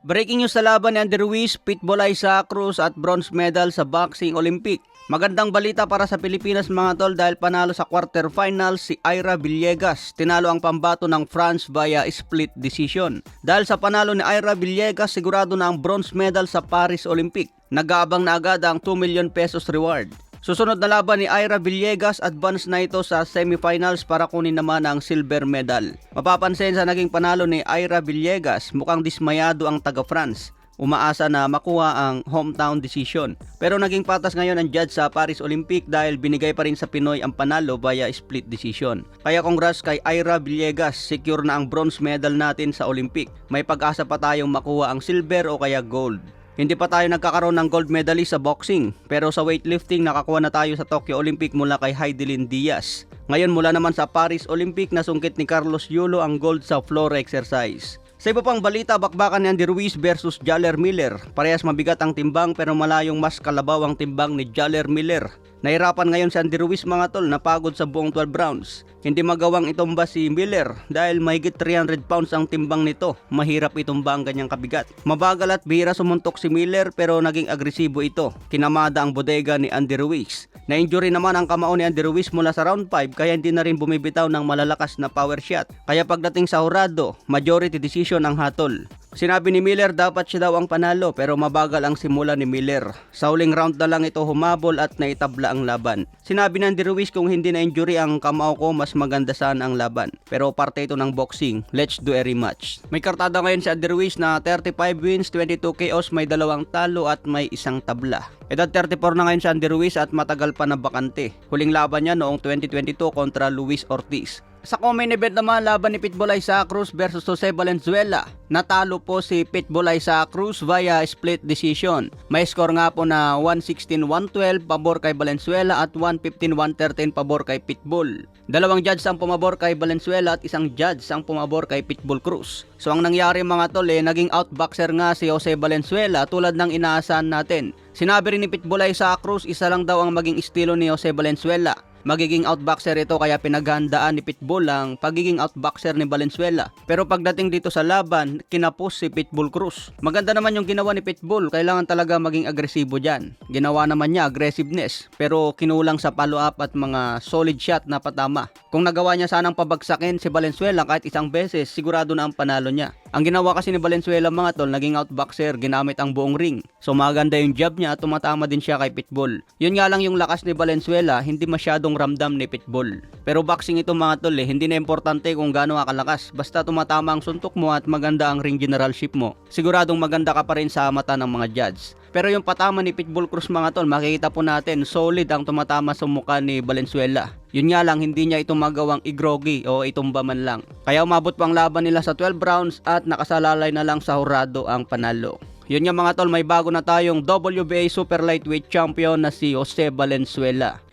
Breaking news sa laban ni Andy Ruiz, Pitbull Isaac Cruz at bronze medal sa Boxing Olympic. Magandang balita para sa Pilipinas mga tol dahil panalo sa quarterfinals si Ira Villegas. Tinalo ang pambato ng France via split decision. Dahil sa panalo ni Ira Villegas, sigurado na ang bronze medal sa Paris Olympic. Nag-aabang na agad ang 2 million pesos reward. Susunod na laban ni Ira Villegas, advance na ito sa semifinals para kunin naman ang silver medal. Mapapansin sa naging panalo ni Ira Villegas, mukhang dismayado ang taga-France. Umaasa na makuha ang hometown decision. Pero naging patas ngayon ang judge sa Paris Olympic dahil binigay pa rin sa Pinoy ang panalo via split decision. Kaya congrats kay Ira Villegas, secure na ang bronze medal natin sa Olympic. May pag-asa pa tayong makuha ang silver o kaya gold. Hindi pa tayo nagkakaroon ng gold medalist sa boxing, pero sa weightlifting nakakuha na tayo sa Tokyo Olympic mula kay Heidelin Diaz. Ngayon mula naman sa Paris Olympic, nasungkit ni Carlos Yulo ang gold sa floor exercise. Sa iba pang balita, bakbakan ni Andy Ruiz versus Jaller Miller. Parehas mabigat ang timbang pero malayong mas kalabaw ang timbang ni Jaller Miller. Nahirapan ngayon si Andy Ruiz mga tol, napagod sa buong 12 rounds. Hindi magawang itumba si Miller dahil mahigit 300 pounds ang timbang nito. Mahirap itumba ang ganyang kabigat. Mabagal at bihira sumuntok si Miller pero naging agresibo ito. Kinamada ang bodega ni Andy Ruiz. Na-injury naman ang kamao ni Andy Ruiz mula sa round 5 kaya hindi na rin bumibitaw ng malalakas na power shot. Kaya pagdating sa hurado, majority decision ang hatol. Sinabi ni Miller dapat siya daw ang panalo pero mabagal ang simula ni Miller. Sa huling round na lang ito humabol at naitabla ang laban. Sinabi ni Andy Ruiz kung hindi na injury ang kamao ko mas maganda sana ang laban. Pero parte ito ng boxing, let's do a rematch. May kartada ngayon si Andy Ruiz na 35 wins, 22 KOs, may 2 talo at may 1 tabla. Edad 34 na ngayon si Andy Ruiz at matagal pa na bakante. Huling laban niya noong 2022 kontra Luis Ortiz. Sa co-main event naman, laban ni Pitbull Isaac Cruz versus Jose Valenzuela. Natalo po si Pitbull Isaac Cruz via split decision. May score nga po na 116-112 pabor kay Valenzuela at 115-113 pabor kay Pitbull. Dalawang judge ang pumabor kay Valenzuela at isang judge ang pumabor kay Pitbull Cruz. So ang nangyari mga tol naging outboxer nga si Jose Valenzuela tulad ng inaasahan natin. Sinabi rin ni Pitbull Isaac Cruz, isa lang daw ang maging estilo ni Jose Valenzuela. Magiging outboxer ito kaya pinaghandaan ni Pitbull ang pagiging outboxer ni Valenzuela. Pero pagdating dito sa laban, kinapos si Pitbull Cruz. Maganda naman yung ginawa ni Pitbull, kailangan talaga maging agresibo dyan. Ginawa naman niya aggressiveness, pero kinulang sa follow-up at mga solid shot na patama. Kung nagawa niya sanang pabagsakin si Valenzuela kahit isang beses, sigurado na ang panalo niya. Ang ginawa kasi ni Valenzuela mga tol, naging outboxer, ginamit ang buong ring. So maganda yung jab niya at tumatama din siya kay Pitbull. Yun nga lang yung lakas ni Valenzuela, hindi masyadong ramdam ni Pitbull. Pero boxing ito mga tol hindi na importante kung gaano ka kalakas. Basta tumatama ang suntok mo at maganda ang ring generalship mo. Siguradong maganda ka pa rin sa mata ng mga judge. Pero yung patama ni Pitbull Cruz mga tol, makikita po natin solid ang tumatama sa mukha ni Valenzuela. Yun nga lang, hindi niya ito magawang igrogi o itumba man lang. Kaya umabot pang laban nila sa 12 rounds at nakasalalay na lang sa hurado ang panalo. Yun nga mga tol, may bago na tayong WBA Super Lightweight Champion na si Jose Valenzuela.